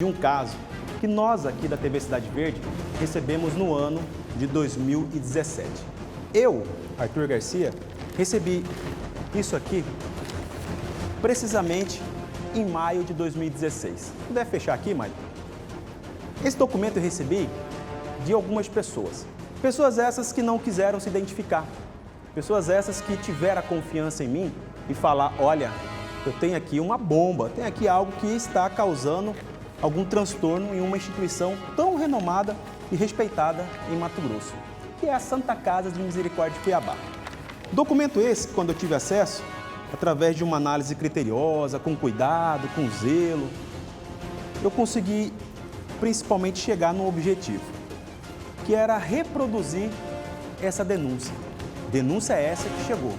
de um caso que nós aqui da TV Cidade Verde recebemos no ano de 2017. Eu, Arthur Garcia, recebi isso aqui precisamente em maio de 2016. Puder fechar aqui, Maio? Esse documento eu recebi de algumas pessoas. Pessoas essas que não quiseram se identificar. Pessoas essas que tiveram a confiança em mim e falar, olha, eu tenho aqui uma bomba, tenho aqui algo que está causando algum transtorno em uma instituição tão renomada e respeitada em Mato Grosso, que é a Santa Casa de Misericórdia de Cuiabá. Documento esse, quando eu tive acesso, através de uma análise criteriosa, com cuidado, com zelo, eu consegui principalmente chegar no objetivo, que era reproduzir essa denúncia. Denúncia essa que chegou,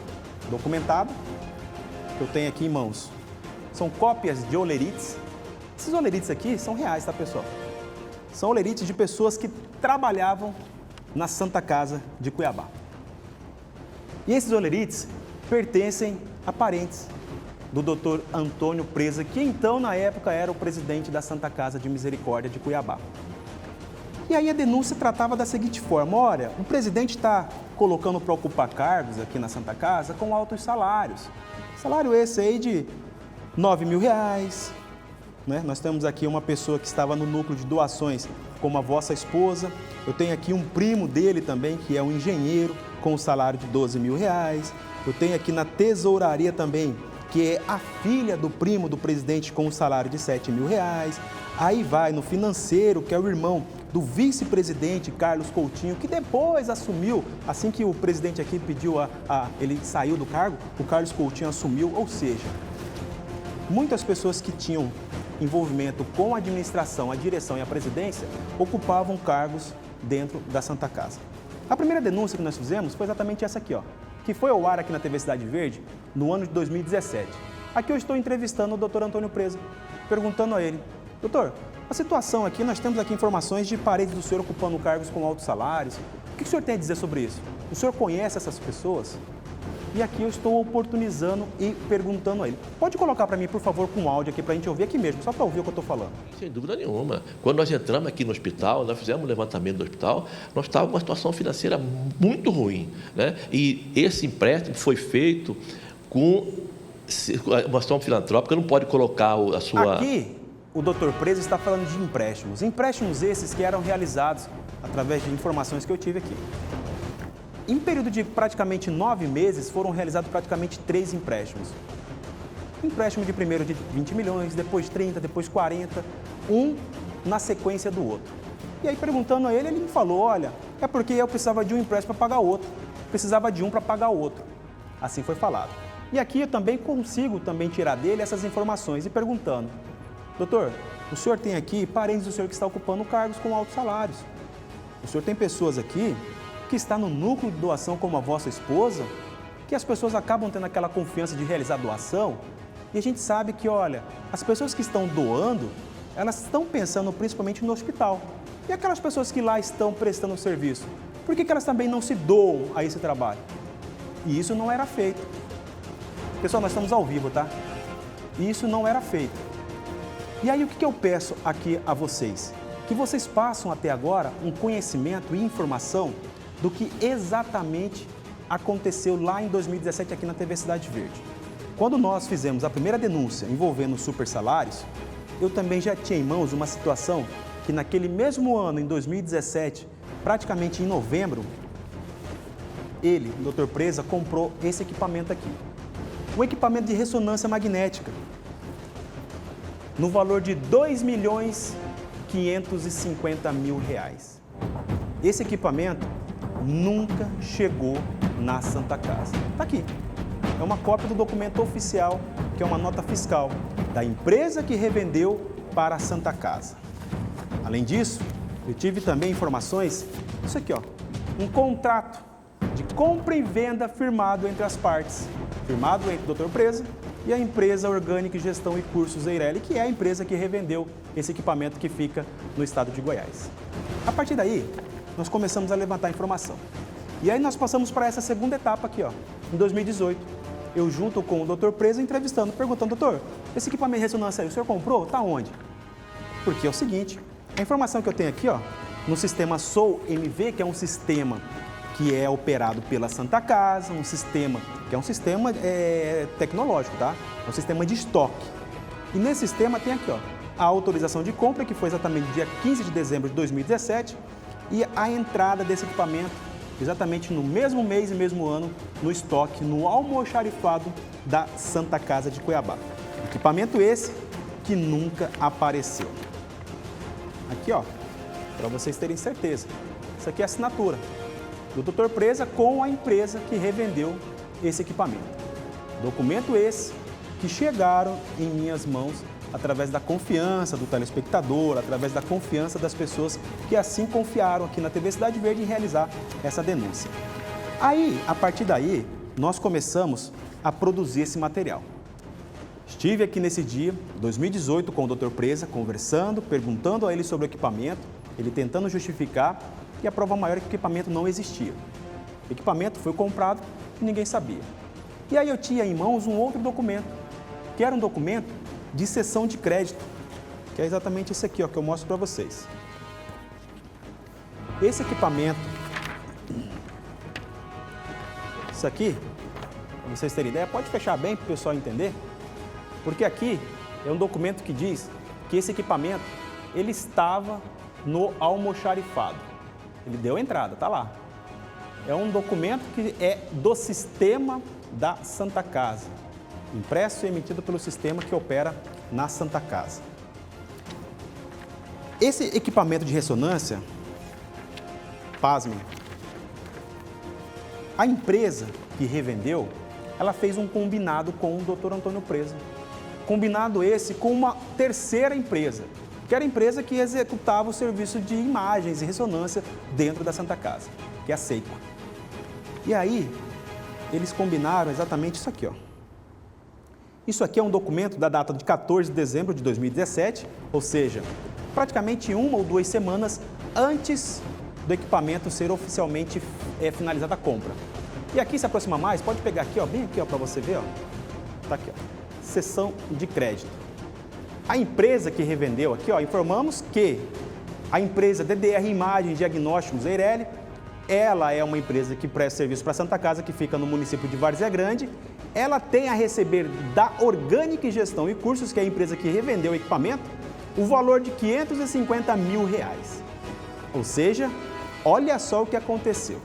documentada, que eu tenho aqui em mãos. São cópias de olerites. Esses olerites aqui são reais, tá, pessoal? São olerites de pessoas que trabalhavam na Santa Casa de Cuiabá. E esses olerites pertencem a parentes do Dr. Antônio Preza, que então, na época, era o presidente da Santa Casa de Misericórdia de Cuiabá. E aí a denúncia tratava da seguinte forma, olha, o presidente está colocando para ocupar cargos aqui na Santa Casa com altos salários. Salário esse aí de R$9.000, né? Nós temos aqui uma pessoa que estava no núcleo de doações, como a vossa esposa. Eu tenho aqui um primo dele também, que é um engenheiro, com o salário de R$12.000. Eu tenho aqui na tesouraria também, que é a filha do primo do presidente com o salário de R$7.000. Aí vai no financeiro, que é o irmão do vice-presidente Carlos Coutinho, que depois assumiu, assim que o presidente aqui pediu, ele saiu do cargo, o Carlos Coutinho assumiu, ou seja, muitas pessoas que tinham envolvimento com a administração, a direção e a presidência, ocupavam cargos dentro da Santa Casa. A primeira denúncia que nós fizemos foi exatamente essa aqui, ó, que foi ao ar aqui na TV Cidade Verde no ano de 2017. Aqui eu estou entrevistando o Dr. Antônio Preza, perguntando a ele, doutor, a situação aqui, nós temos aqui informações de parentes do senhor ocupando cargos com altos salários. O que o senhor tem a dizer sobre isso? O senhor conhece essas pessoas? E aqui eu estou oportunizando e perguntando a ele. Pode colocar para mim, por favor, com áudio aqui para a gente ouvir aqui mesmo, só para ouvir o que eu estou falando. Sem dúvida nenhuma. Quando nós entramos aqui no hospital, nós fizemos um levantamento do hospital, nós estávamos numa situação financeira muito ruim, né? E esse empréstimo foi feito com uma situação filantrópica, não pode colocar a sua... Aqui, o doutor Preza está falando de empréstimos. Empréstimos esses que eram realizados através de informações que eu tive aqui. Em período de praticamente 9 meses, foram realizados praticamente 3 empréstimos. Empréstimo de primeiro de 20 milhões, depois 30, depois 40, um na sequência do outro. E aí, perguntando a ele, ele me falou, olha, é porque eu precisava de um empréstimo para pagar outro, precisava de um para pagar outro. Assim foi falado. E aqui eu também consigo tirar dele essas informações e perguntando, doutor, o senhor tem aqui parentes do senhor que está ocupando cargos com altos salários. O senhor tem pessoas aqui que está no núcleo de doação como a vossa esposa, que as pessoas acabam tendo aquela confiança de realizar doação, e a gente sabe que, olha, as pessoas que estão doando, elas estão pensando principalmente no hospital. E aquelas pessoas que lá estão prestando serviço, por que elas também não se doam a esse trabalho? E isso não era feito. Pessoal, nós estamos ao vivo, tá? E isso não era feito. E aí o que eu peço aqui a vocês? Que vocês passem até agora um conhecimento e informação do que exatamente aconteceu lá em 2017 aqui na TV Cidade Verde. Quando nós fizemos a primeira denúncia envolvendo os super salários, eu também já tinha em mãos uma situação que naquele mesmo ano, em 2017, praticamente em novembro, ele, o Dr. Preza, comprou esse equipamento aqui. Um equipamento de ressonância magnética, no valor de R$2.550.000. Esse equipamento nunca chegou na Santa Casa. Está aqui. É uma cópia do documento oficial, que é uma nota fiscal da empresa que revendeu para a Santa Casa. Além disso, eu tive também informações, isso aqui, ó, um contrato de compra e venda firmado entre as partes, firmado entre o Dr. Preza e a empresa Orgânica e Gestão e Cursos Eireli, que é a empresa que revendeu esse equipamento que fica no estado de Goiás. A partir daí, nós começamos a levantar informação. E aí nós passamos para essa segunda etapa aqui, ó, em 2018. Eu junto com o Dr. Preza entrevistando, perguntando, doutor, esse equipamento de ressonância aí, o senhor comprou? Está onde? Porque é o seguinte, a informação que eu tenho aqui, ó, no sistema SOU-MV, que é um sistema que é operado pela Santa Casa, um sistema que é um sistema tecnológico, tá? É um sistema de estoque. E nesse sistema tem aqui, ó, a autorização de compra, que foi exatamente dia 15 de dezembro de 2017, e a entrada desse equipamento exatamente no mesmo mês e mesmo ano no estoque, no almoxarifado da Santa Casa de Cuiabá. Equipamento esse que nunca apareceu. Aqui, ó, para vocês terem certeza, isso aqui é a assinatura do Dr. Preza com a empresa que revendeu esse equipamento. Documento esse que chegaram em minhas mãos através da confiança do telespectador, através da confiança das pessoas que assim confiaram aqui na TV Cidade Verde em realizar essa denúncia. Aí, a partir daí, nós começamos a produzir esse material. Estive aqui nesse dia, 2018, com o Dr. Preza, conversando, perguntando a ele sobre o equipamento, ele tentando justificar, e a prova maior é que o equipamento não existia. O equipamento foi comprado e ninguém sabia. E aí eu tinha em mãos um outro documento, que era um documento de cessão de crédito, que é exatamente esse aqui, ó, que eu mostro para vocês. Esse equipamento, isso aqui, para vocês terem ideia, pode fechar bem para o pessoal entender, porque aqui é um documento que diz que esse equipamento, ele estava no almoxarifado. Ele deu entrada, tá lá. É um documento que é do sistema da Santa Casa, impresso e emitido pelo sistema que opera na Santa Casa. Esse equipamento de ressonância, pasmem, a empresa que revendeu, ela fez um combinado com o Dr. Antônio Preza. Combinado esse com uma terceira empresa, que era a empresa que executava o serviço de imagens e ressonância dentro da Santa Casa, que é a Seiko. E aí, eles combinaram exatamente isso aqui, ó. Isso aqui é um documento da data de 14 de dezembro de 2017, ou seja, praticamente 1 ou 2 semanas antes do equipamento ser oficialmente finalizada a compra. E aqui se aproxima mais, pode pegar aqui, ó, bem aqui, ó, para você ver, ó. Tá aqui, ó. Seção de crédito. A empresa que revendeu aqui, ó, informamos que a empresa DDR Imagens Diagnósticos Eireli, ela é uma empresa que presta serviço para a Santa Casa, que fica no município de Várzea Grande. Ela tem a receber da Orgânica e Gestão e Cursos, que é a empresa que revendeu o equipamento, o valor de R$550 mil. Ou seja, olha só o que aconteceu.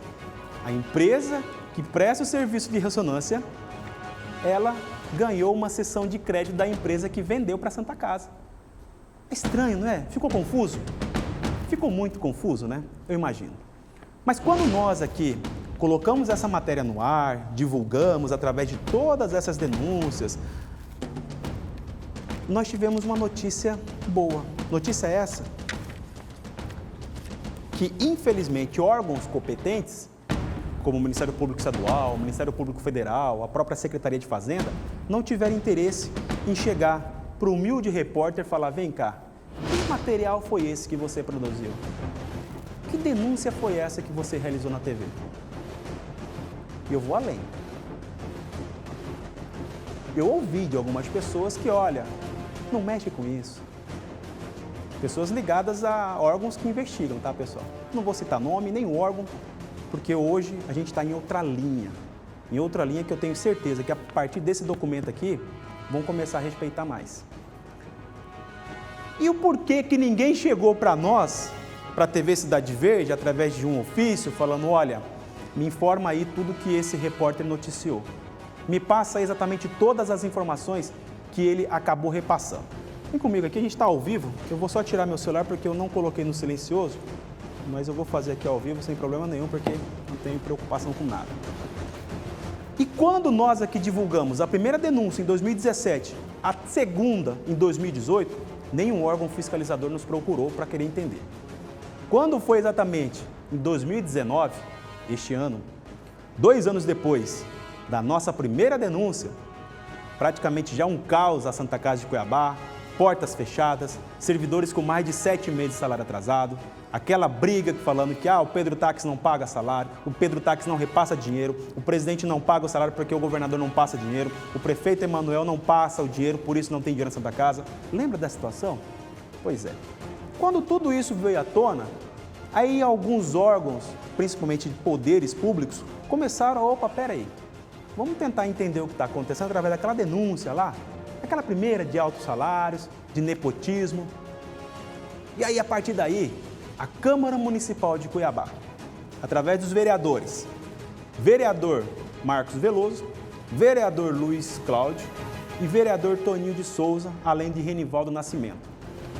A empresa que presta o serviço de ressonância, ela ganhou uma cessão de crédito da empresa que vendeu para a Santa Casa. É estranho, não é? Ficou confuso? Ficou muito confuso, né? Eu imagino. Mas quando nós aqui colocamos essa matéria no ar, divulgamos através de todas essas denúncias, nós tivemos uma notícia boa. Notícia essa que, infelizmente, órgãos competentes, como o Ministério Público Estadual, o Ministério Público Federal, a própria Secretaria de Fazenda, não tiveram interesse em chegar para o humilde repórter e falar: vem cá, que material foi esse que você produziu? Que denúncia foi essa que você realizou na TV? E eu vou além. Eu ouvi de algumas pessoas que, olha, não mexe com isso. Pessoas ligadas a órgãos que investigam, tá, pessoal? Não vou citar nome, nem órgão, porque hoje a gente está em outra linha. Em outra linha que eu tenho certeza que a partir desse documento aqui, vão começar a respeitar mais. E o porquê que ninguém chegou para nós, para a TV Cidade Verde, através de um ofício, falando: olha, me informa aí tudo que esse repórter noticiou. Me passa exatamente todas as informações que ele acabou repassando. Vem comigo aqui, a gente está ao vivo. Eu vou só tirar meu celular porque eu não coloquei no silencioso, mas eu vou fazer aqui ao vivo sem problema nenhum, porque não tenho preocupação com nada. E quando nós aqui divulgamos a primeira denúncia em 2017, a segunda em 2018, nenhum órgão fiscalizador nos procurou para querer entender. Quando foi exatamente em 2019, este ano, 2 anos depois da nossa primeira denúncia, praticamente já um caos a Santa Casa de Cuiabá, portas fechadas, servidores com mais de 7 meses de salário atrasado, aquela briga falando que o Pedro Táxi não paga salário, o Pedro Táxi não repassa dinheiro, o presidente não paga o salário porque o governador não passa dinheiro, o prefeito Emanuel não passa o dinheiro, por isso não tem dinheiro na Santa Casa. Lembra da situação? Pois é. Quando tudo isso veio à tona, aí alguns órgãos, principalmente de poderes públicos, começaram a, opa, peraí, vamos tentar entender o que está acontecendo através daquela denúncia lá, aquela primeira de altos salários, de nepotismo. E aí, a partir daí, a Câmara Municipal de Cuiabá, através dos vereadores, vereador Marcos Veloso, vereador Luiz Cláudio e vereador Toninho de Souza, além de Renivaldo Nascimento.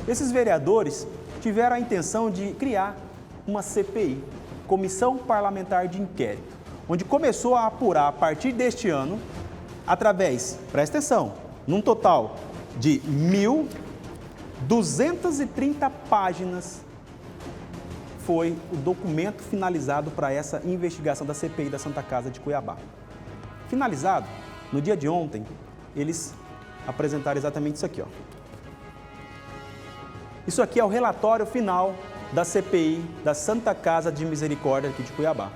Esses vereadores tiveram a intenção de criar uma CPI, Comissão Parlamentar de Inquérito, onde começou a apurar a partir deste ano, através, presta atenção, num total de 1.230 páginas, foi o documento finalizado para essa investigação da CPI da Santa Casa de Cuiabá. Finalizado, no dia de ontem, eles apresentaram exatamente isso aqui, ó. Isso aqui é o relatório final da CPI da Santa Casa de Misericórdia aqui de Cuiabá.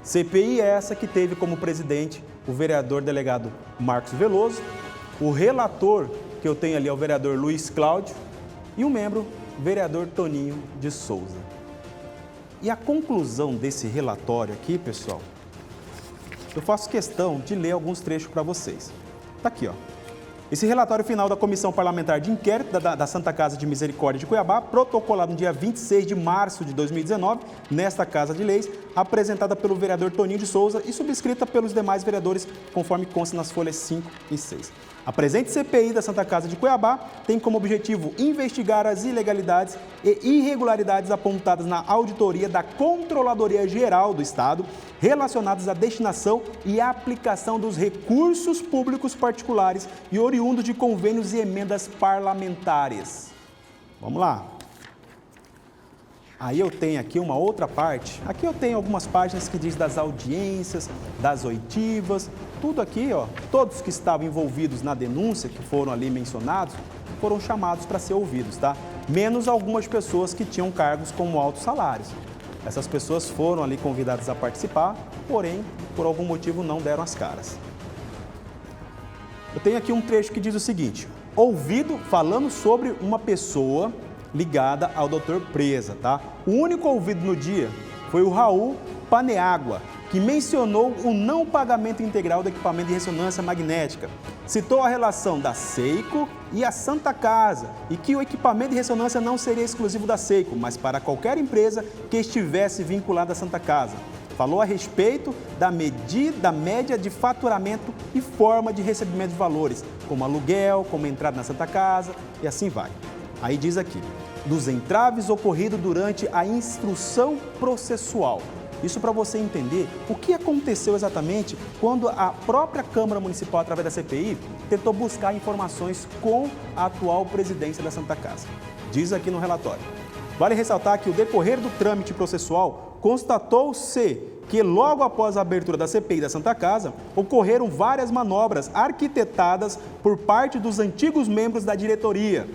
CPI essa que teve como presidente o vereador delegado Marcos Veloso, o relator que eu tenho ali é o vereador Luiz Cláudio e o membro vereador Toninho de Souza. E a conclusão desse relatório aqui, pessoal, eu faço questão de ler alguns trechos para vocês. Está aqui, ó. Esse relatório final da Comissão Parlamentar de Inquérito da Santa Casa de Misericórdia de Cuiabá, protocolado no dia 26 de março de 2019, nesta Casa de Leis, apresentada pelo vereador Toninho de Souza e subscrita pelos demais vereadores, conforme consta nas folhas 5 e 6. A presente CPI da Santa Casa de Cuiabá tem como objetivo investigar as ilegalidades e irregularidades apontadas na auditoria da Controladoria Geral do Estado relacionadas à destinação e aplicação dos recursos públicos particulares e oriundos de convênios e emendas parlamentares. Vamos lá. Aí eu tenho aqui uma outra parte. Aqui eu tenho algumas páginas que diz das audiências, das oitivas, tudo aqui, ó. Todos que estavam envolvidos na denúncia, que foram ali mencionados, foram chamados para ser ouvidos, tá? Menos algumas pessoas que tinham cargos como altos salários. Essas pessoas foram ali convidadas a participar, porém, por algum motivo não deram as caras. Eu tenho aqui um trecho que diz o seguinte: ouvido falando sobre uma pessoa ligada ao Dr. Preza, tá? O único ouvido no dia foi o Raul Paneágua, que mencionou o não pagamento integral do equipamento de ressonância magnética. Citou a relação da SEICO e a Santa Casa e que o equipamento de ressonância não seria exclusivo da SEICO, mas para qualquer empresa que estivesse vinculada à Santa Casa. Falou a respeito da média de faturamento e forma de recebimento de valores, como aluguel, como entrada na Santa Casa e assim vai. Aí diz aqui, dos entraves ocorridos durante a instrução processual. Isso para você entender o que aconteceu exatamente quando a própria Câmara Municipal, através da CPI, tentou buscar informações com a atual presidência da Santa Casa. Diz aqui no relatório. Vale ressaltar que o decorrer do trâmite processual constatou-se que logo após a abertura da CPI da Santa Casa, ocorreram várias manobras arquitetadas por parte dos antigos membros da diretoria.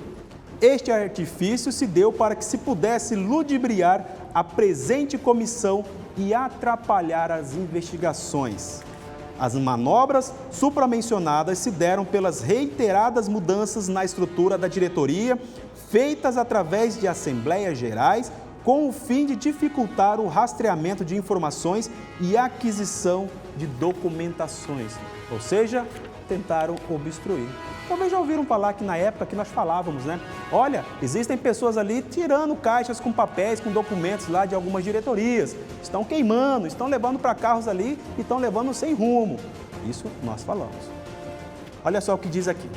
Este artifício se deu para que se pudesse ludibriar a presente comissão e atrapalhar as investigações. As manobras supramencionadas se deram pelas reiteradas mudanças na estrutura da diretoria, feitas através de assembleias gerais, com o fim de dificultar o rastreamento de informações e aquisição de documentações, ou seja, tentaram obstruir. Talvez já ouviram falar que na época que nós falávamos, né? Olha, existem pessoas ali tirando caixas com papéis, com documentos lá de algumas diretorias. Estão queimando, estão levando para carros ali e estão levando sem rumo. Isso nós falamos. Olha só o que diz aqui.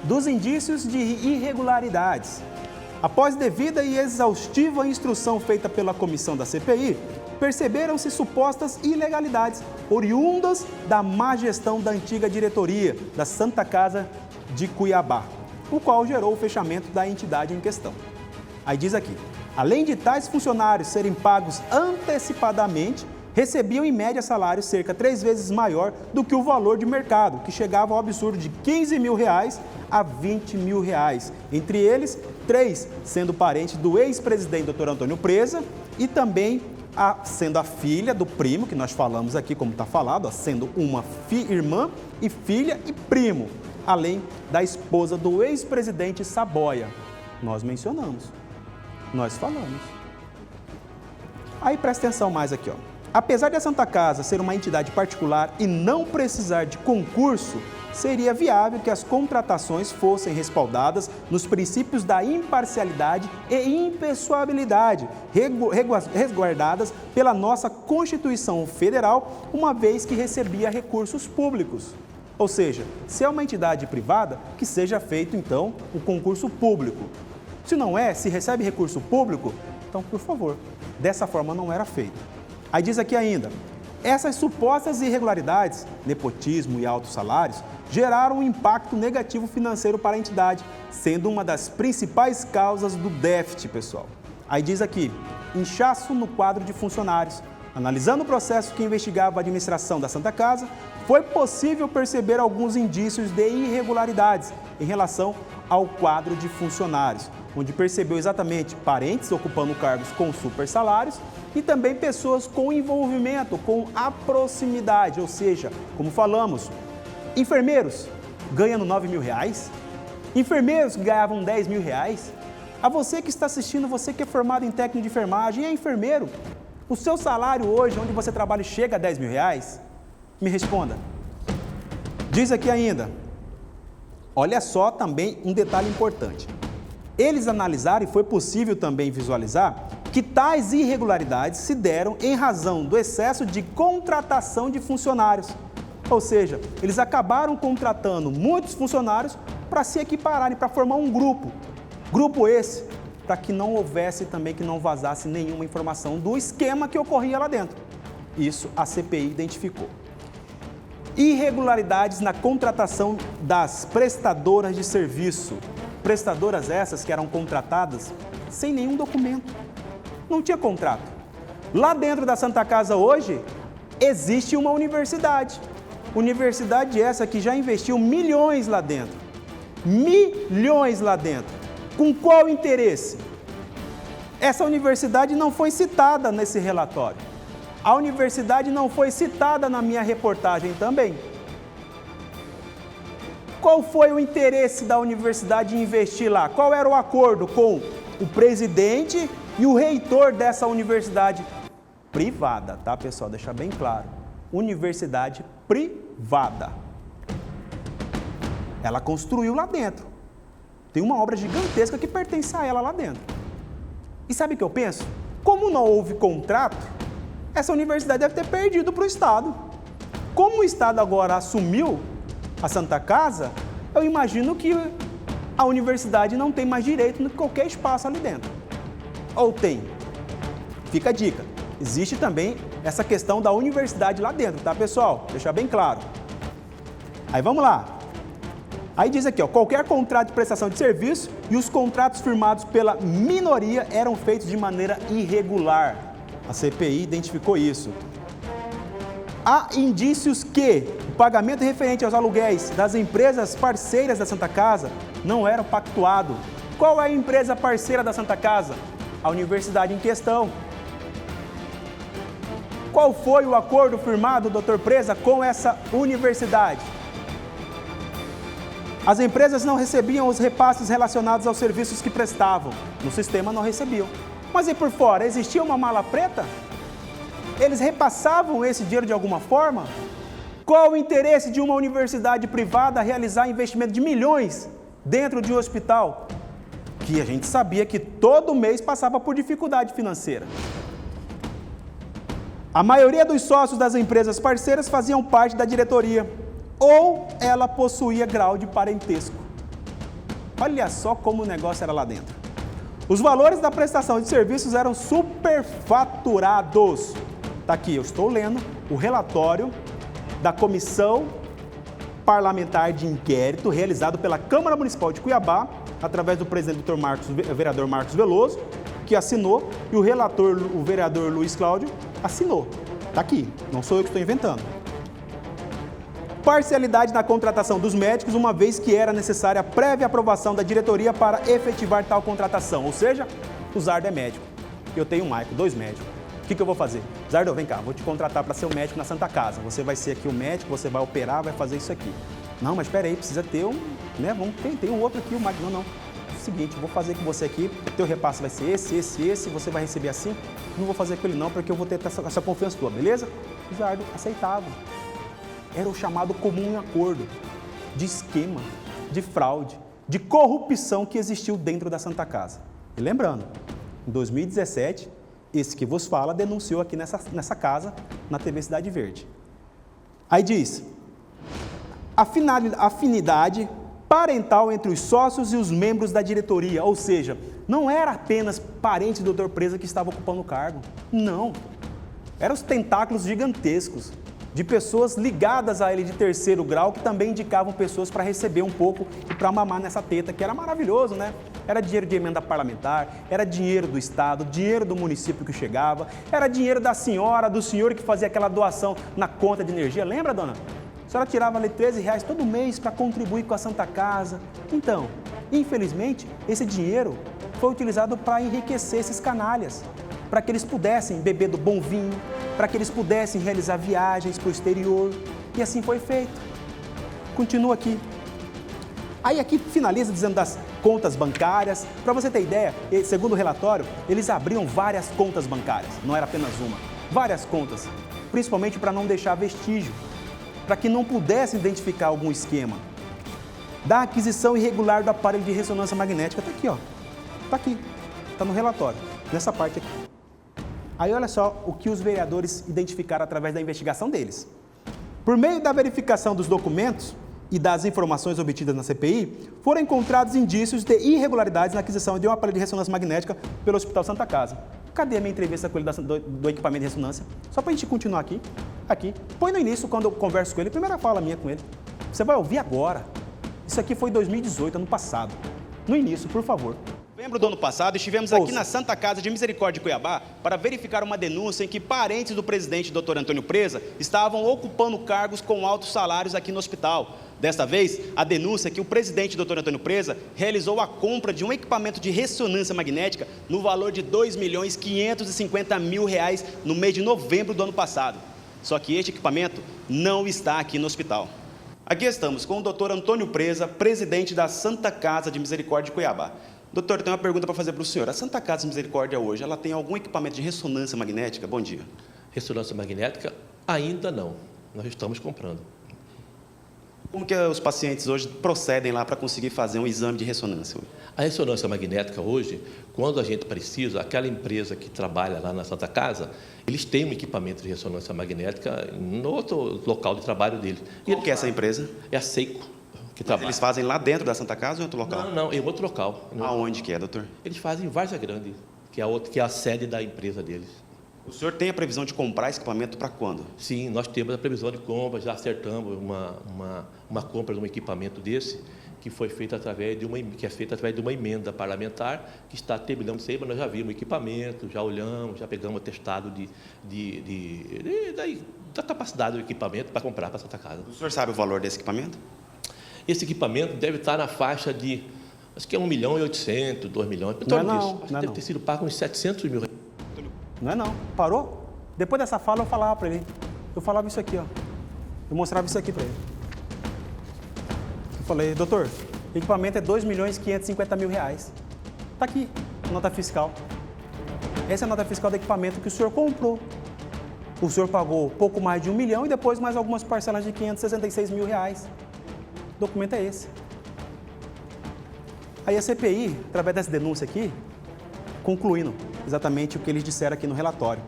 Dos indícios de irregularidades. Após devida e exaustiva instrução feita pela comissão da CPI, perceberam-se supostas ilegalidades oriundas da má gestão da antiga diretoria da Santa Casa de Cuiabá, o qual gerou o fechamento da entidade em questão. Aí diz aqui, além de tais funcionários serem pagos antecipadamente, recebiam em média salário cerca 3 vezes maior do que o valor de mercado, que chegava ao absurdo de R$15 mil a R$20 mil. Entre eles, 3 sendo parentes do ex-presidente Dr. Antônio Preza e também sendo a filha do primo, que nós falamos aqui como está falado, sendo uma irmã e filha e primo, além da esposa do ex-presidente Saboia. Nós mencionamos, nós falamos. Aí presta atenção mais aqui, ó. Apesar de a Santa Casa ser uma entidade particular e não precisar de concurso, seria viável que as contratações fossem respaldadas nos princípios da imparcialidade e impessoabilidade, resguardadas pela nossa Constituição Federal, uma vez que recebia recursos públicos. Ou seja, se é uma entidade privada, que seja feito, então, um concurso público. Se não é, se recebe recurso público, então, por favor, dessa forma não era feito. Aí diz aqui ainda, essas supostas irregularidades, nepotismo e altos salários, geraram um impacto negativo financeiro para a entidade, sendo uma das principais causas do déficit, pessoal. Aí diz aqui, inchaço no quadro de funcionários. Analisando o processo que investigava a administração da Santa Casa, foi possível perceber alguns indícios de irregularidades em relação ao quadro de funcionários, onde percebeu exatamente parentes ocupando cargos com super salários e também pessoas com envolvimento, com a proximidade, ou seja, como falamos, enfermeiros ganhando R$9.000, enfermeiros que ganhavam R$10.000. A você que está assistindo, você que é formado em técnico de enfermagem e é enfermeiro, o seu salário hoje, onde você trabalha, chega a R$10.000? Me responda. Diz aqui ainda, olha só também um detalhe importante. Eles analisaram e foi possível também visualizar que tais irregularidades se deram em razão do excesso de contratação de funcionários. Ou seja, eles acabaram contratando muitos funcionários para se equipararem, para formar um grupo. Grupo esse, para que não houvesse também, que não vazasse nenhuma informação do esquema que ocorria lá dentro. Isso a CPI identificou. Irregularidades na contratação das prestadoras de serviço. Prestadoras essas que eram contratadas sem nenhum documento. Não tinha contrato. Lá dentro da Santa Casa hoje, existe uma universidade. Universidade essa que já investiu milhões lá dentro. Milhões lá dentro. Com qual interesse? Essa universidade não foi citada nesse relatório. A universidade não foi citada na minha reportagem também. Qual foi o interesse da universidade em investir lá? Qual era o acordo com o presidente e o reitor dessa universidade privada, tá, pessoal? Deixar bem claro. Universidade privada. Ela construiu lá dentro. Tem uma obra gigantesca que pertence a ela lá dentro. E sabe o que eu penso? Como não houve contrato, essa universidade deve ter perdido para o Estado. Como o Estado agora assumiu a Santa Casa, eu imagino que a universidade não tem mais direito em qualquer espaço ali dentro. Ou tem? Fica a dica. Existe também essa questão da universidade lá dentro, tá, pessoal? Deixar bem claro. Aí vamos lá. Aí diz aqui, ó, qualquer contrato de prestação de serviço e os contratos firmados pela minoria eram feitos de maneira irregular. A CPI identificou isso. Há indícios que o pagamento referente aos aluguéis das empresas parceiras da Santa Casa não era pactuado. Qual é a empresa parceira da Santa Casa? A universidade em questão. Qual foi o acordo firmado, doutor Presa, com essa universidade? As empresas não recebiam os repasses relacionados aos serviços que prestavam. No sistema não recebiam. Mas e por fora? Existia uma mala preta? Eles repassavam esse dinheiro de alguma forma? Qual o interesse de uma universidade privada a realizar investimento de milhões dentro de um hospital? Que a gente sabia que todo mês passava por dificuldade financeira. A maioria dos sócios das empresas parceiras faziam parte da diretoria, ou ela possuía grau de parentesco. Olha só como o negócio era lá dentro. Os valores da prestação de serviços eram superfaturados. Está aqui, eu estou lendo o relatório da Comissão Parlamentar de Inquérito realizado pela Câmara Municipal de Cuiabá, através do presidente vereador Marcos Veloso, que assinou, e o relator, o vereador Luiz Cláudio, assinou. Está aqui, não sou eu que estou inventando. Parcialidade na contratação dos médicos, uma vez que era necessária a prévia aprovação da diretoria para efetivar tal contratação. Ou seja, o Zardo é médico. Eu tenho o Maico, 2 médicos. O que eu vou fazer? Zardo, vem cá, vou te contratar para ser o médico na Santa Casa. Você vai ser aqui o médico, você vai operar, vai fazer isso aqui. Não, mas espera aí, precisa ter um, né? Tem um outro aqui, o Maico. Não. seguinte, vou fazer com você aqui, teu repasse vai ser esse, você vai receber assim, não vou fazer com ele não, porque eu vou ter essa confiança tua, beleza? O Zardo aceitava. Era o chamado comum acordo de esquema, de fraude, de corrupção que existiu dentro da Santa Casa. E lembrando, em 2017, esse que vos fala denunciou aqui nessa casa, na TV Cidade Verde. Aí diz, afinidade parental entre os sócios e os membros da diretoria, ou seja, não era apenas parente do Dr. Preza que estava ocupando o cargo, não. Eram os tentáculos gigantescos de pessoas ligadas a ele de terceiro grau que também indicavam pessoas para receber um pouco e para mamar nessa teta, que era maravilhoso, né? Era dinheiro de emenda parlamentar, era dinheiro do Estado, dinheiro do município que chegava, era dinheiro da senhora, do senhor que fazia aquela doação na conta de energia, lembra, dona? A senhora tirava ali R$13 todo mês para contribuir com a Santa Casa. Então, infelizmente, esse dinheiro foi utilizado para enriquecer esses canalhas, para que eles pudessem beber do bom vinho, para que eles pudessem realizar viagens para o exterior, e assim foi feito. Continua aqui. Aí aqui finaliza dizendo das contas bancárias. Para você ter ideia, segundo o relatório, eles abriam várias contas bancárias, não era apenas uma, várias contas, principalmente para não deixar vestígio, para que não pudessem identificar algum esquema. Da aquisição irregular do aparelho de ressonância magnética, está aqui, ó. Está aqui, está no relatório, nessa parte aqui. Aí olha só o que os vereadores identificaram através da investigação deles. Por meio da verificação dos documentos e das informações obtidas na CPI, foram encontrados indícios de irregularidades na aquisição de um aparelho de ressonância magnética pelo Hospital Santa Casa. Cadê a minha entrevista com ele do equipamento de ressonância? Só para a gente continuar aqui. Põe no início, quando eu converso com ele, a primeira fala minha com ele. Você vai ouvir agora. Isso aqui foi em 2018, ano passado. No início, por favor. Em novembro do ano passado, estivemos aqui na Santa Casa de Misericórdia de Cuiabá para verificar uma denúncia em que parentes do presidente Dr. Antônio Preza estavam ocupando cargos com altos salários aqui no hospital. Desta vez, a denúncia é que o presidente Dr. Antônio Preza realizou a compra de um equipamento de ressonância magnética no valor de R$2.550.000 no mês de novembro do ano passado. Só que este equipamento não está aqui no hospital. Aqui estamos com o Dr. Antônio Preza, presidente da Santa Casa de Misericórdia de Cuiabá. Doutor, eu tenho uma pergunta para fazer para o senhor. A Santa Casa de Misericórdia hoje, ela tem algum equipamento de ressonância magnética? Bom dia. Ressonância magnética, ainda não. Nós estamos comprando. Como que os pacientes hoje procedem lá para conseguir fazer um exame de ressonância? A ressonância magnética hoje, quando a gente precisa, aquela empresa que trabalha lá na Santa Casa, eles têm um equipamento de ressonância magnética no outro local de trabalho deles. Qual que é essa empresa? É a Seiko. Que trabalha. Eles fazem lá dentro da Santa Casa ou em outro local? Não, em outro local. Aonde que é, doutor? Eles fazem em Várzea Grande, que é a sede da empresa deles. O senhor tem a previsão de comprar esse equipamento para quando? Sim, nós temos a previsão de compra, já acertamos uma compra de um equipamento desse, que foi feita através de uma emenda parlamentar, que está terminando de sair, mas nós já vimos o equipamento, já olhamos, já pegamos o atestado da capacidade do equipamento para comprar para a Santa Casa. O senhor sabe o valor desse equipamento? Esse equipamento deve estar na faixa de, acho que é 1.800.000, 2 milhões, deve ter sido pago uns 700 mil. Não é não. Parou? Depois dessa fala eu falava para ele. Eu falava isso aqui, ó. Eu mostrava isso aqui para ele. Eu falei, doutor, o equipamento é R$2.550.000. Está aqui, a nota fiscal. Essa é a nota fiscal do equipamento que o senhor comprou. O senhor pagou pouco mais de 1 milhão e depois mais algumas parcelas de R$566 mil. O documento é esse. Aí a CPI, através dessa denúncia aqui, concluindo exatamente o que eles disseram aqui no relatório.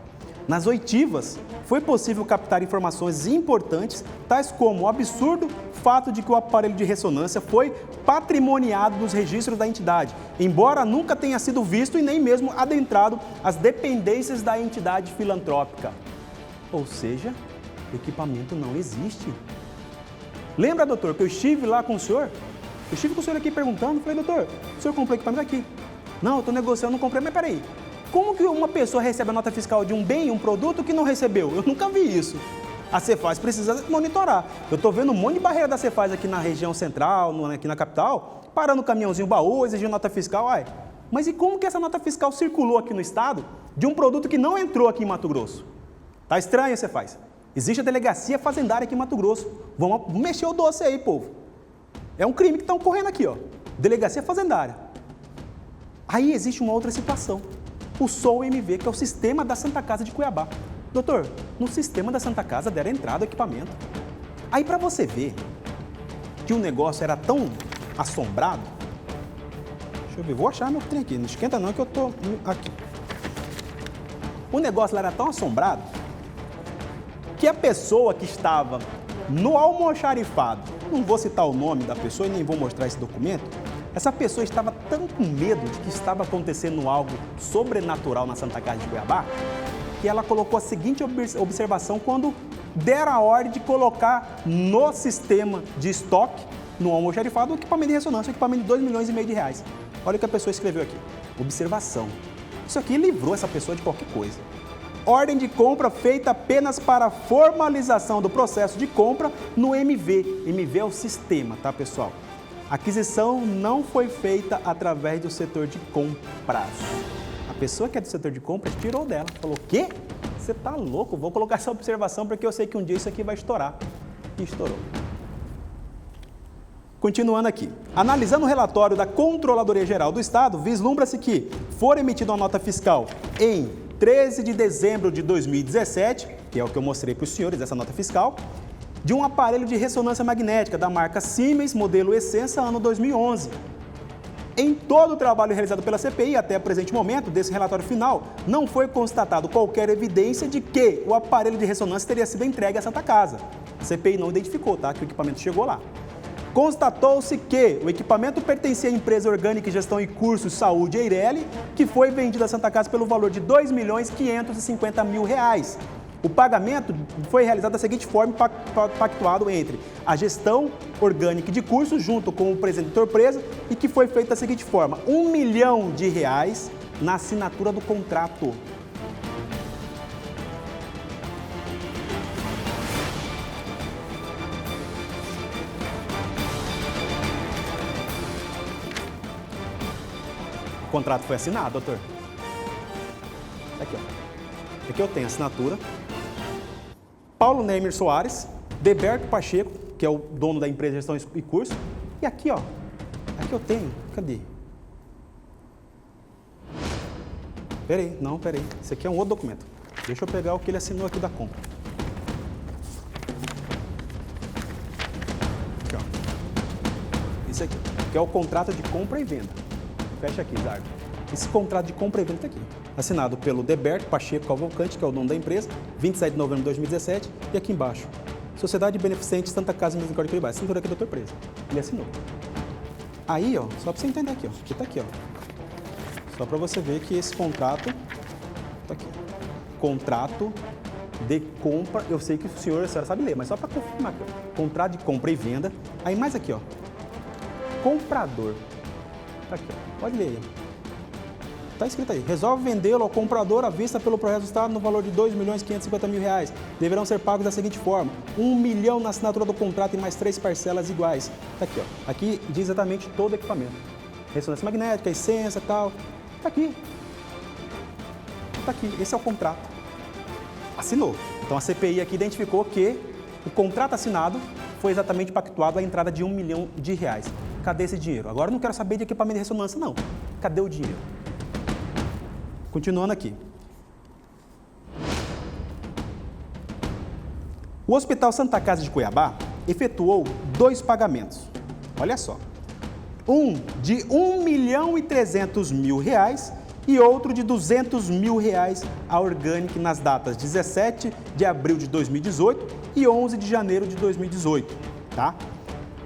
Nas oitivas, foi possível captar informações importantes, tais como o absurdo fato de que o aparelho de ressonância foi patrimoniado nos registros da entidade, embora nunca tenha sido visto e nem mesmo adentrado as dependências da entidade filantrópica. Ou seja, o equipamento não existe. Lembra, doutor, que eu estive lá com o senhor? Eu estive com o senhor aqui perguntando, falei, doutor, o senhor comprou o equipamento aqui? Não, eu estou negociando, não comprei, mas peraí. Como que uma pessoa recebe a nota fiscal de um bem, um produto que não recebeu? Eu nunca vi isso. A Cefaz precisa monitorar. Eu estou vendo um monte de barreira da Cefaz aqui na região central, aqui na capital, parando o caminhãozinho baú, exigindo nota fiscal. Ai, mas e como que essa nota fiscal circulou aqui no estado de um produto que não entrou aqui em Mato Grosso? Tá estranho, Cefaz. Existe a delegacia fazendária aqui em Mato Grosso. Vamos mexer o doce aí, povo. É um crime que está ocorrendo aqui, ó. Delegacia fazendária. Aí existe uma outra situação, o SOU-MV, que é o sistema da Santa Casa de Cuiabá. Doutor, no sistema da Santa Casa deram entrada o equipamento. Aí para você ver que o negócio era tão assombrado, deixa eu ver, vou achar meu trem aqui, não esquenta não que eu tô aqui. O negócio lá era tão assombrado que a pessoa que estava no almoxarifado, não vou citar o nome da pessoa e nem vou mostrar esse documento, essa pessoa estava tão com medo de que estava acontecendo algo sobrenatural na Santa Casa de Cuiabá, que ela colocou a seguinte observação quando deram a ordem de colocar no sistema de estoque, no almoxarifado, um equipamento de ressonância, um equipamento de 2,5 milhões de reais. Olha o que a pessoa escreveu aqui. Observação. Isso aqui livrou essa pessoa de qualquer coisa. Ordem de compra feita apenas para formalização do processo de compra no MV. MV é o sistema, tá, pessoal? A aquisição não foi feita através do setor de compras. A pessoa que é do setor de compras tirou dela. Falou, quê? Você tá louco? Vou colocar essa observação porque eu sei que um dia isso aqui vai estourar. E estourou. Continuando aqui. Analisando o relatório da Controladoria Geral do Estado, vislumbra-se que for emitida uma nota fiscal em 13 de dezembro de 2017, que é o que eu mostrei para os senhores, essa nota fiscal, de um aparelho de ressonância magnética da marca Siemens, modelo Essença, ano 2011. Em todo o trabalho realizado pela CPI até o presente momento desse relatório final, não foi constatado qualquer evidência de que o aparelho de ressonância teria sido entregue à Santa Casa. A CPI não identificou, tá, que o equipamento chegou lá. Constatou-se que o equipamento pertencia à empresa Orgânica e Gestão e Cursos Saúde Eireli, que foi vendido à Santa Casa pelo valor de R$ 2.550.000. O pagamento foi realizado da seguinte forma, pactuado entre a Gestão Orgânica de Cursos, junto com o presidente da empresa, e que foi feito da seguinte forma, R$ 1 milhão na assinatura do contrato. O contrato foi assinado, doutor. Aqui, ó. Aqui eu tenho a assinatura. Paulo Neymer Soares, Deberto Pacheco, que é o dono da empresa de Gestão e Curso. E aqui, ó. Aqui eu tenho. Cadê? Peraí, não, peraí. Esse aqui é um outro documento. Deixa eu pegar o que ele assinou aqui da compra. Aqui, ó. Esse aqui, que é o contrato de compra e venda. Fecha aqui, Zardo. Esse contrato de compra e venda está aqui. Assinado pelo Deberto Pacheco Cavalcante, que é o dono da empresa, 27 de novembro de 2017. E aqui embaixo, Sociedade Beneficente Santa Casa de Misericórdia de Cuiabá. Assinatura aqui do Dr. Presa. Ele assinou. Aí, ó, só para você entender aqui, ó. Aqui tá aqui, ó. Só para você ver que esse contrato tá aqui. Contrato de compra. Eu sei que a senhora sabe ler, mas só para confirmar aqui, ó. Contrato de compra e venda. Aí mais aqui, ó. Comprador. Tá aqui, ó. Pode ler aí. Está escrito aí, resolve vendê-lo ao comprador à vista pelo projeto do Estado no valor de R$ 2.550.000. Deverão ser pagos da seguinte forma, R$ 1 milhão na assinatura do contrato e mais 3 parcelas iguais. Está aqui, ó. Aqui diz exatamente todo o equipamento. Ressonância magnética, essência e tal. Está aqui. Está aqui. Esse é o contrato. Assinou. Então a CPI aqui identificou que o contrato assinado foi exatamente pactuado a entrada de R$ 1 milhão. Cadê esse dinheiro? Agora eu não quero saber de equipamento de ressonância, não. Cadê o dinheiro? Continuando aqui. O Hospital Santa Casa de Cuiabá efetuou 2 pagamentos. Olha só. Um de R$ 1.300.000 e outro de R$ 200.000 à Orgânica nas datas 17 de abril de 2018 e 11 de janeiro de 2018. Tá?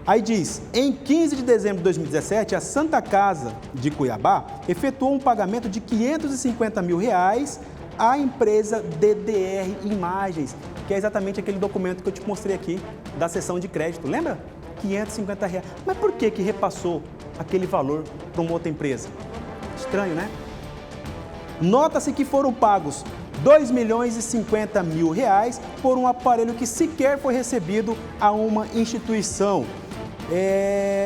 Aí diz, em 15 de dezembro de 2017, a Santa Casa de Cuiabá efetuou um pagamento de R$ 550.000 à empresa DDR Imagens, que é exatamente aquele documento que eu te mostrei aqui da sessão de crédito. Lembra? R$ 550. Mas por que repassou aquele valor para uma outra empresa? Estranho, né? Nota-se que foram pagos R$ 2.050.000 por um aparelho que sequer foi recebido a uma instituição.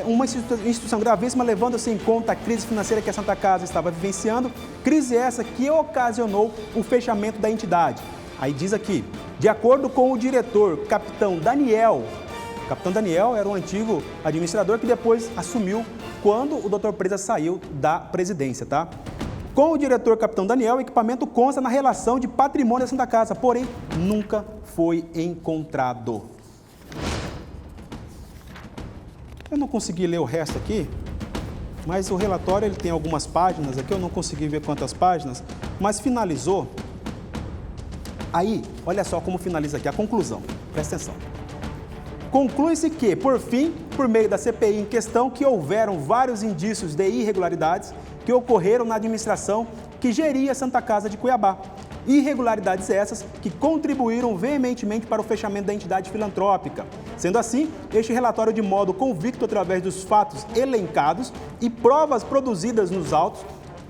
Uma instituição gravíssima, levando-se em conta a crise financeira que a Santa Casa estava vivenciando, crise essa que ocasionou o fechamento da entidade. Aí diz aqui, de acordo com o diretor, Capitão Daniel era um antigo administrador que depois assumiu quando o Dr. Preza saiu da presidência, tá? Com o diretor Capitão Daniel, o equipamento consta na relação de patrimônio da Santa Casa, porém nunca foi encontrado. Eu não consegui ler o resto aqui, mas o relatório ele tem algumas páginas aqui, eu não consegui ver quantas páginas, mas finalizou. Aí, olha só como finaliza aqui a conclusão, presta atenção. Conclui-se que, por fim, por meio da CPI em questão, que houveram vários indícios de irregularidades que ocorreram na administração que geria a Santa Casa de Cuiabá. Irregularidades essas que contribuíram veementemente para o fechamento da entidade filantrópica. Sendo assim, este relatório, de modo convicto através dos fatos elencados e provas produzidas nos autos,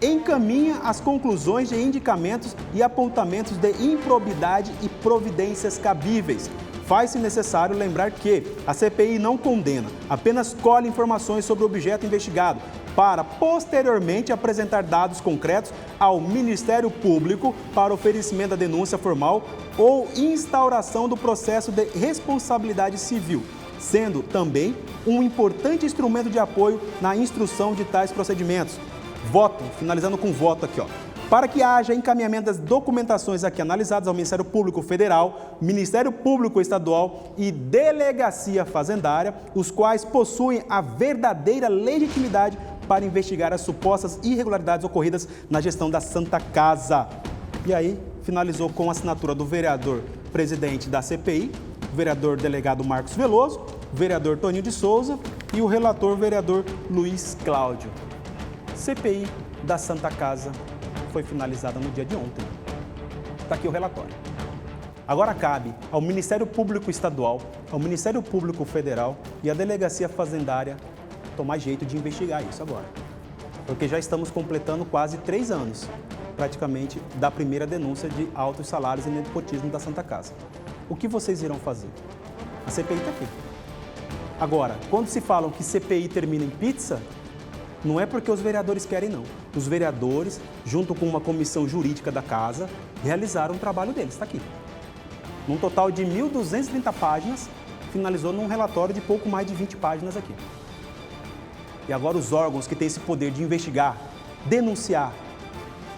encaminha as conclusões de indicamentos e apontamentos de improbidade e providências cabíveis. Faz-se necessário lembrar que a CPI não condena, apenas colhe informações sobre o objeto investigado, para posteriormente apresentar dados concretos ao Ministério Público para oferecimento da denúncia formal ou instauração do processo de responsabilidade civil, sendo também um importante instrumento de apoio na instrução de tais procedimentos. Voto, finalizando com voto aqui, ó. Para que haja encaminhamento das documentações aqui analisadas ao Ministério Público Federal, Ministério Público Estadual e Delegacia Fazendária, os quais possuem a verdadeira legitimidade para investigar as supostas irregularidades ocorridas na gestão da Santa Casa. E aí, finalizou com a assinatura do vereador presidente da CPI, o vereador delegado Marcos Veloso, o vereador Toninho de Souza e o relator vereador Luiz Cláudio. CPI da Santa Casa foi finalizada no dia de ontem. Está aqui o relatório. Agora cabe ao Ministério Público Estadual, ao Ministério Público Federal e à Delegacia Fazendária tomar jeito de investigar isso agora. Porque já estamos completando quase 3 anos, praticamente, da primeira denúncia de altos salários e nepotismo da Santa Casa. O que vocês irão fazer? A CPI está aqui. Agora, quando se falam que CPI termina em pizza, não é porque os vereadores querem, não. Os vereadores, junto com uma comissão jurídica da casa, realizaram o trabalho deles, está aqui. Num total de 1.230 páginas, finalizou num relatório de pouco mais de 20 páginas aqui. E agora os órgãos que têm esse poder de investigar, denunciar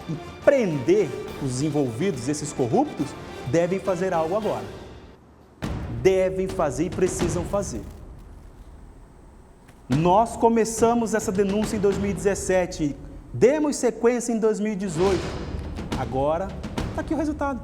e prender os envolvidos, esses corruptos, devem fazer algo agora. Devem fazer e precisam fazer. Nós começamos essa denúncia em 2017, demos sequência em 2018. Agora, está aqui o resultado.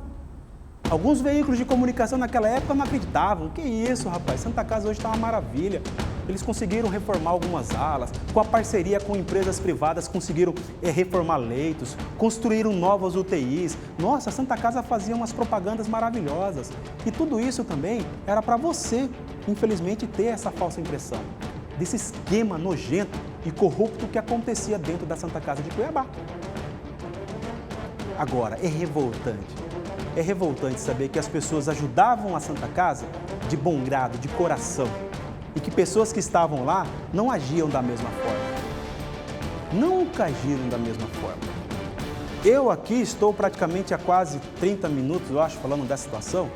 Alguns veículos de comunicação naquela época não acreditavam. Que isso, rapaz, Santa Casa hoje está uma maravilha. Eles conseguiram reformar algumas alas, com a parceria com empresas privadas conseguiram reformar leitos, construíram novas UTIs. Nossa, a Santa Casa fazia umas propagandas maravilhosas. E tudo isso também era para você, infelizmente, ter essa falsa impressão desse esquema nojento e corrupto que acontecia dentro da Santa Casa de Cuiabá. Agora, é revoltante saber que as pessoas ajudavam a Santa Casa de bom grado, de coração, e que pessoas que estavam lá não agiam da mesma forma. Nunca agiram da mesma forma. Eu aqui estou praticamente há quase 30 minutos, eu acho, falando dessa situação,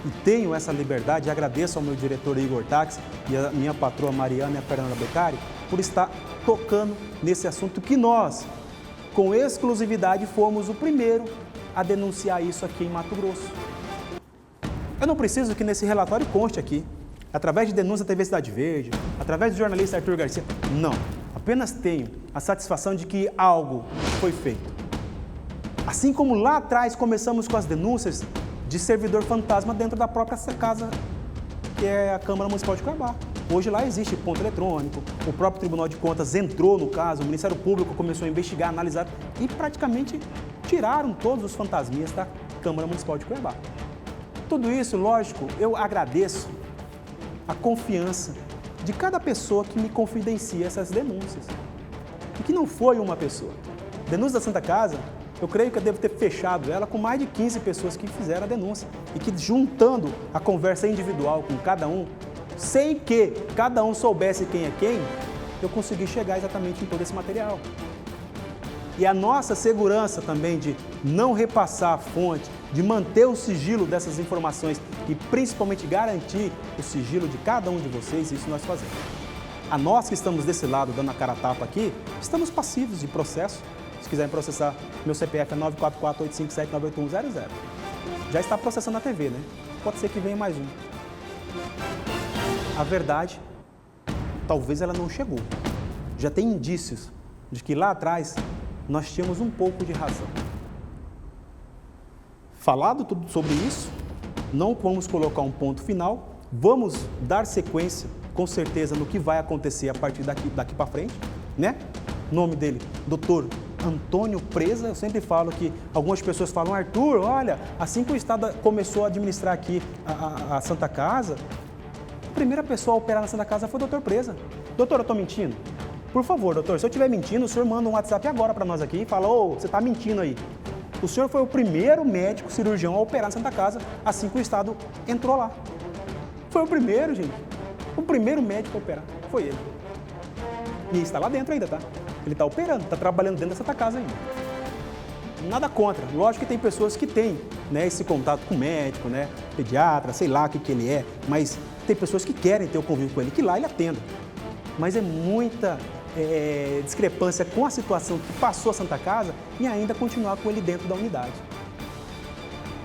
e tenho essa liberdade, e agradeço ao meu diretor Igor Tax e a minha patroa Mariana e a Fernanda Beccari por estar tocando nesse assunto que nós, com exclusividade, fomos o primeiro a denunciar isso aqui em Mato Grosso. Eu não preciso que nesse relatório conste aqui, através de denúncia da TV Cidade Verde, através do jornalista Arthur Garcia. Não, apenas tenho a satisfação de que algo foi feito. Assim como lá atrás começamos com as denúncias de servidor fantasma dentro da própria casa, que é a Câmara Municipal de Cuiabá. Hoje lá existe ponto eletrônico, o próprio Tribunal de Contas entrou no caso, o Ministério Público começou a investigar, analisar e praticamente tiraram todos os fantasminhas da Câmara Municipal de Cuiabá. Tudo isso, lógico, eu agradeço a confiança de cada pessoa que me confidencia essas denúncias. E que não foi uma pessoa. Denúncia da Santa Casa, eu creio que eu devo ter fechado ela com mais de 15 pessoas que fizeram a denúncia. E que juntando a conversa individual com cada um, sem que cada um soubesse quem é quem, eu consegui chegar exatamente em todo esse material. E a nossa segurança também de não repassar a fonte, de manter o sigilo dessas informações e principalmente garantir o sigilo de cada um de vocês, isso nós fazemos. A nós que estamos desse lado, dando a cara a tapa aqui, estamos passivos de processo. Se quiserem processar, meu CPF é 944-857-98100. Já está processando a TV, né? Pode ser que venha mais um. A verdade, talvez ela não chegou. Já tem indícios de que lá atrás nós tínhamos um pouco de razão. Falado tudo sobre isso, não vamos colocar um ponto final, vamos dar sequência, com certeza, no que vai acontecer a partir daqui para frente, né? O nome dele, Dr. Antônio Preza. Eu sempre falo que algumas pessoas falam, Arthur, olha, assim que o Estado começou a administrar aqui a Santa Casa, a primeira pessoa a operar na Santa Casa foi o Dr. Preza. Doutor, eu estou mentindo? Por favor, doutor, se eu estiver mentindo, o senhor manda um WhatsApp agora para nós aqui e fala, você está mentindo aí. O senhor foi o primeiro médico cirurgião a operar na Santa Casa assim que o Estado entrou lá. Foi o primeiro, gente. O primeiro médico a operar. Foi ele. E está lá dentro ainda, tá? Ele está operando, está trabalhando dentro da Santa Casa ainda. Nada contra. Lógico que tem pessoas que têm, né, esse contato com o médico, né, pediatra, sei lá o que ele é, mas tem pessoas que querem ter o convívio com ele, que lá ele atenda. Mas é muita discrepância com a situação que passou a Santa Casa e ainda continuar com ele dentro da unidade.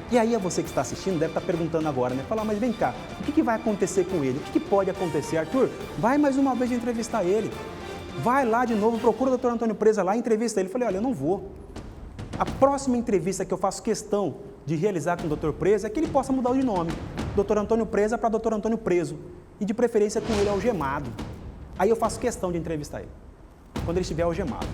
E aí você que está assistindo deve estar perguntando agora, né? Falar, mas vem cá, o que vai acontecer com ele? O que pode acontecer? Arthur, vai mais uma vez entrevistar ele. Vai lá de novo, procura o Dr. Antônio Preza lá e entrevista ele. Eu falei, olha, eu não vou. A próxima entrevista que eu faço questão de realizar com o Dr. Preza é que ele possa mudar de nome. Dr. Antônio Preza para Dr. Antônio Preso. E de preferência com ele algemado. Aí eu faço questão de entrevistar ele, quando ele estiver algemado.